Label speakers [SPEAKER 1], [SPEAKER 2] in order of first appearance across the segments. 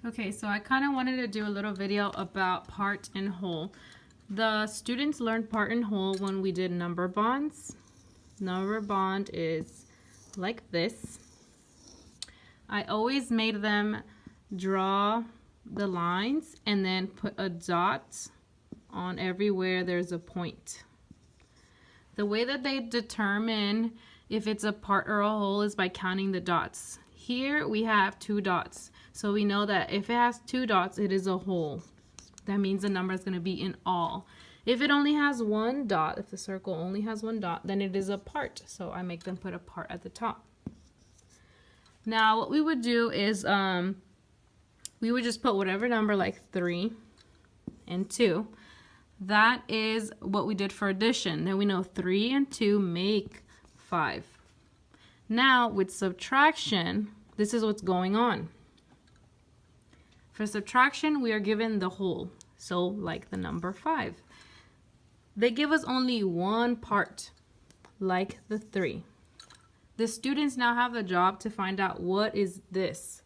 [SPEAKER 1] Okay, so I kind of wanted to do a little video about part and whole. The students learned part and whole when we did number bonds. Number bond is like this. I always made them draw the lines and then put a dot on everywhere there's a point. The way that they determine if it's a part or a whole is by counting the dots. Here we have 2 dots. So we know that if it has 2 dots, it is a whole. That means the number is going to be in all. If it only has 1 dot, if the circle only has 1 dot, then it is a part. So I make them put a part at the top. Now what we would do is we would just put whatever number, like 3 and 2. That is what we did for addition. Then we know 3 and 2 make 5. Now with subtraction, this is what's going on. For subtraction, we are given the whole, so like the number 5. They give us only 1 part, like the 3. The students now have the job to find out what is this.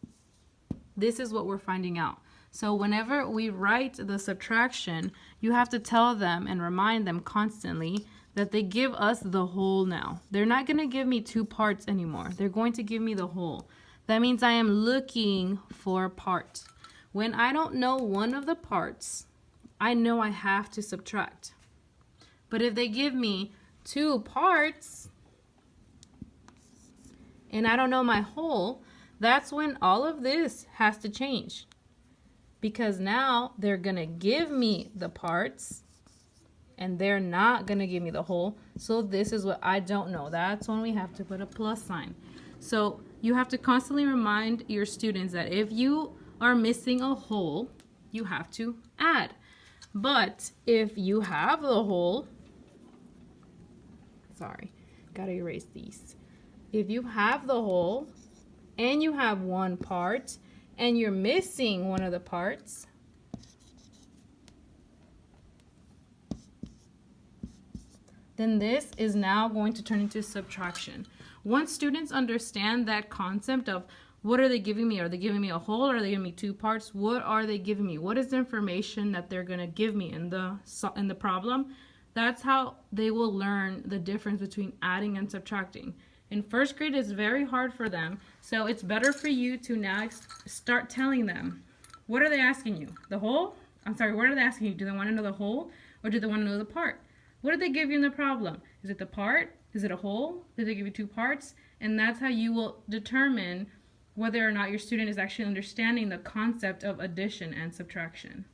[SPEAKER 1] This is what we're finding out. So whenever we write the subtraction, you have to tell them and remind them constantly that they give us the whole now. They're not going to give me 2 parts anymore. They're going to give me the whole. That means I am looking for a part. When I don't know one of the parts, I know I have to subtract. But if they give me 2 parts and I don't know my whole, that's when all of this has to change. Because now they're going to give me the parts and they're not going to give me the whole. So this is what I don't know. That's when we have to put a plus sign. So you have to constantly remind your students that if you are missing a whole, you have to add. But if you have the whole, sorry, gotta erase these. If you have the whole and you have 1 part and you're missing one of the parts, then this is now going to turn into subtraction. Once students understand that concept of what are they giving me? Are they giving me a whole or are they giving me 2 parts? What are they giving me? What is the information that they're going to give me in the problem? That's how they will learn the difference between adding and subtracting. In 1st grade, it's very hard for them, so it's better for you to now start telling them, what are they asking you? The whole? I'm sorry, what are they asking you? Do they want to know the whole or do they want to know the part? What did they give you in the problem? Is it the part? Is it a whole? Did they give you 2 parts? And that's how you will determine whether or not your student is actually understanding the concept of addition and subtraction.